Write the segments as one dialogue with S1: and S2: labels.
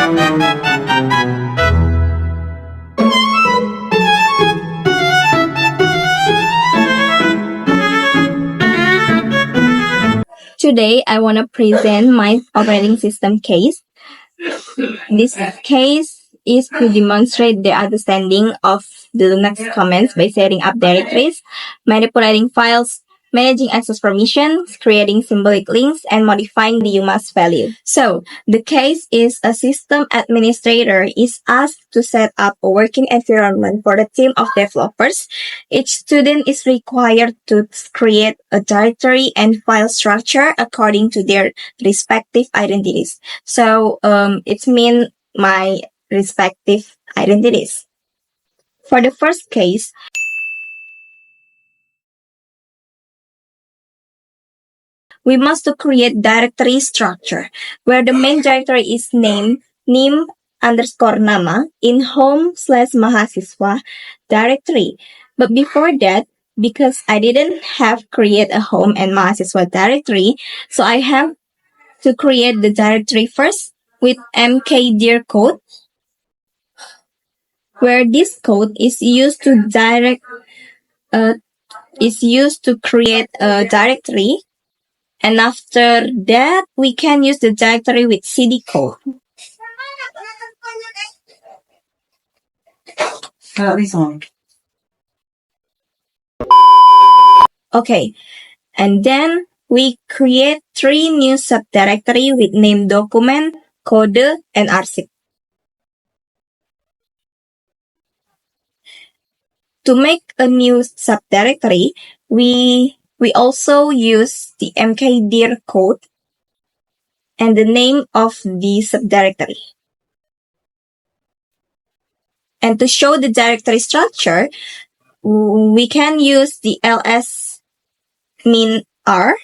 S1: Today, I want to present my operating system case. This case is to demonstrate the understanding of the Linux commands by setting up directories, manipulating files, managing access permissions, creating symbolic links, and modifying the UMAS value. So, the case is a system administrator is asked to set up a working environment for the team of developers. Each student is required to create a directory and file structure according to their respective identities. So, it means my respective identities. For the first case, we must to create directory structure where the main directory is name underscore nama in home/mahasiswa directory. But before that, because I didn't have create a home and mahasiswa directory, so I have to create the directory first with mkdir code, where this code is used to create a directory. And after that, we can use the directory with cd code.
S2: This one.
S1: Okay, and then we create 3 new subdirectory with name document, code, and arsip. To make a new subdirectory, we also use the mkdir code and the name of the subdirectory. And to show the directory structure, we can use the ls strip r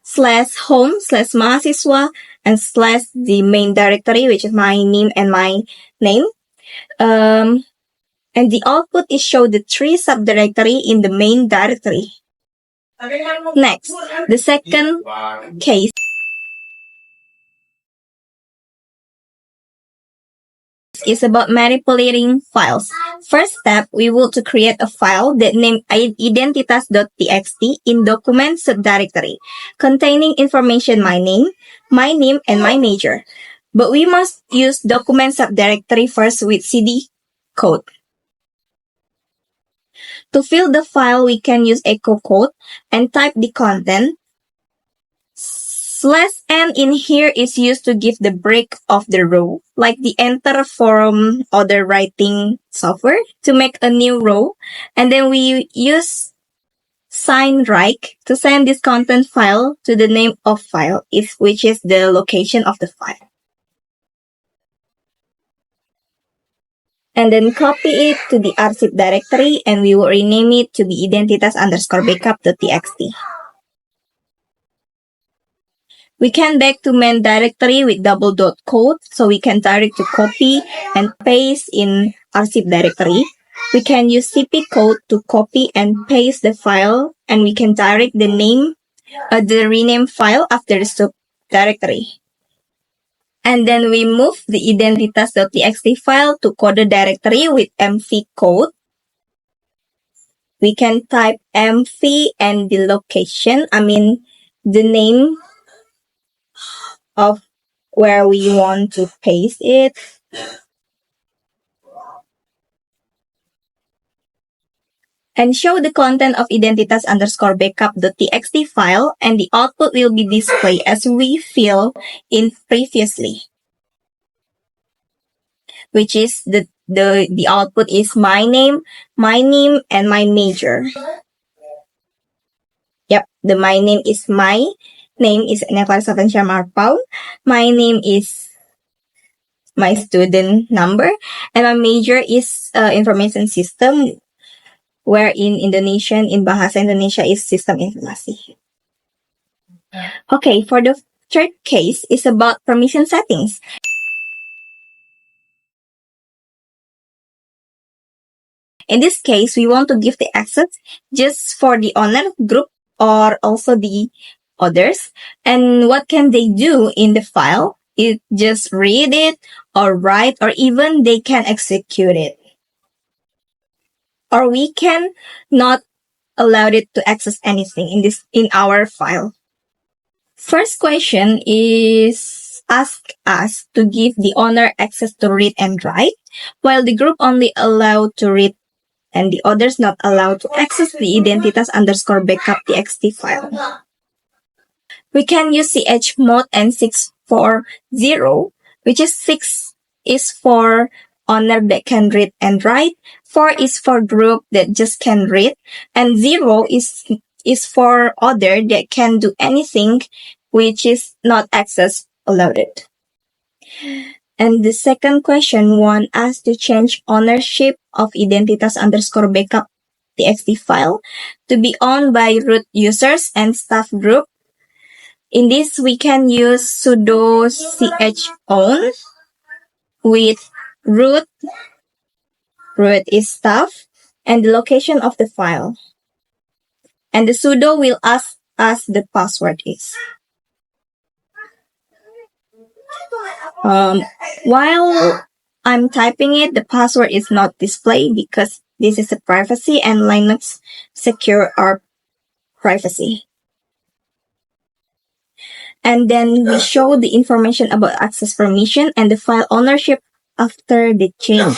S1: /home/mahasiswa and / the main directory, which is my name and my name. And the output is show the 3 subdirectory in the main directory. Next, the second case is about manipulating files. First step, we will to create a file that named identitas.txt in document subdirectory, containing information my name, and my major. But we must use document subdirectory first with cd code. To fill the file, we can use echo code and type the content. /n in here is used to give the break of the row, like the enter from other writing software to make a new row. And then we use /right to send this content file to the name of file, which is the location of the file. And then copy it to the arsip directory, and we will rename it to be identitas_backup.txt. We can back to main directory with double dot code, so we can direct to copy and paste in arsip directory. We can use cp code to copy and paste the file, and we can direct the rename file after the subdirectory. And then we move the identitas.txt file to code directory with mv code. We can type mv and the location, the name of where we want to paste it. And show the content of identitas_backup.txt file, and the output will be displayed as we fill in previously, which is the output is my name, and my major. Yep, my name is Clarissa Marpaung. My name is my student number, and my major is information system, where in Bahasa Indonesia is Sistem Operasi. Okay, for the third case is about permission settings. In this case, we want to give the access just for the owner group or also the others. And what can they do in the file? It just read it or write, or even they can execute it. Or we can not allow it to access anything in our file. First question is ask us to give the owner access to read and write, while the group only allowed to read and the others not allowed to access the identitas_backup.txt file. We can use chmod and 640, which is 6 is for owner that can read and write, 4 is for group that just can read, and 0 is for other that can do anything which is not access allowed. And the second question wants us to change ownership of identitas_backup.txt file to be owned by root users and staff group. In this, we can use sudo chown with root is staff, and the location of the file. And the sudo will ask us the password is. While I'm typing it, the password is not displayed because this is a privacy and Linux secure our privacy. And then we show the information about access permission and the file ownership after the change.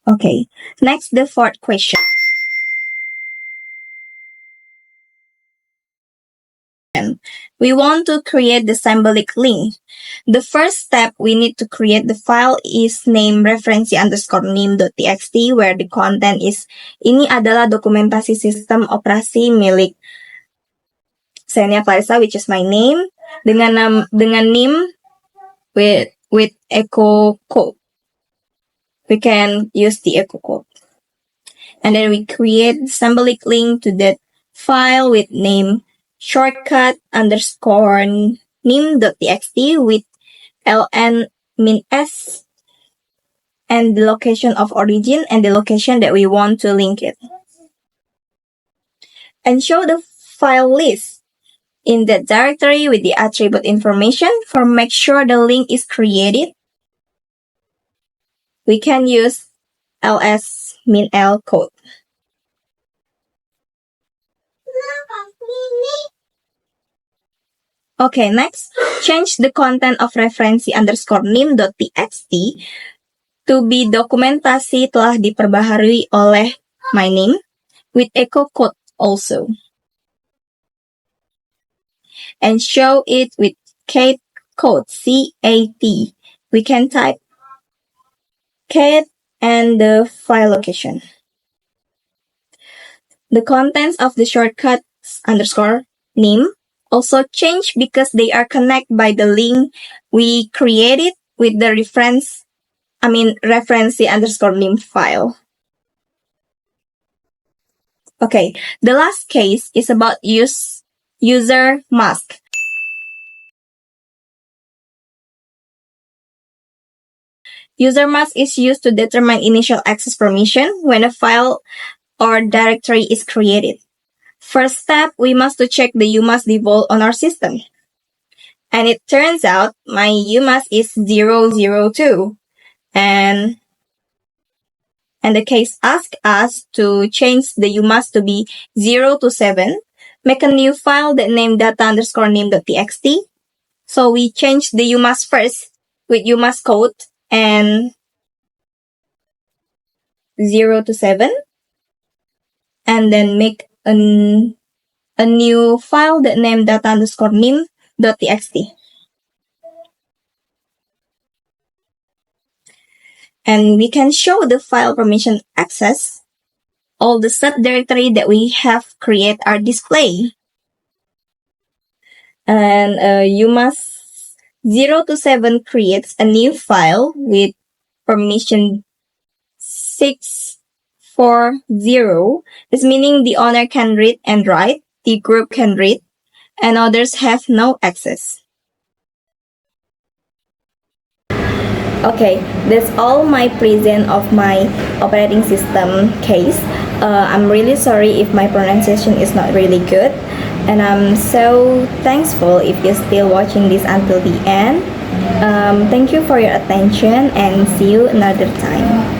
S1: Okay, next the fourth question. We want to create the symbolic link. The first step we need to create the file is name referensi_name.txt where the content is ini adalah dokumentasi sistem operasi milik Xenia Clarissa, which is my name, dengan name with echo code. We can use the echo code. And then we create symbolic link to that file with name shortcut_name.txt with ln-s and the location of origin and the location that we want to link it. And show the file list in that directory with the attribute information for make sure the link is created. We can use ls-min-l code. Okay, next, change the content of referensi_name.txt to be dokumentasi telah diperbaharui oleh my name with echo code also. And show it with cat code, CAT. We can type cat and the file location. The contents of the shortcuts_name also change because they are connected by the link we created with the referensi_name file. Okay, the last case is about user mask. User mask is used to determine initial access permission when a file or directory is created. First step, we must to check the umask default on our system. And it turns out my umask is 002. And the case asks us to change the umask to be 0 to 7. Make a new file that name data_name.txt. So we change the umask first with umask code and 0 to 7. And then make a new file that name data_name.txt. And we can show the file permission access. All the subdirectory that we have created are displayed. And umask 0 to 7 creates a new file with permission 640. This meaning the owner can read and write, the group can read, and others have no access. Okay, that's all my present of my operating system case. I'm really sorry if my pronunciation is not really good, and I'm so thankful if you're still watching this until the end. Thank you for your attention and see you another time.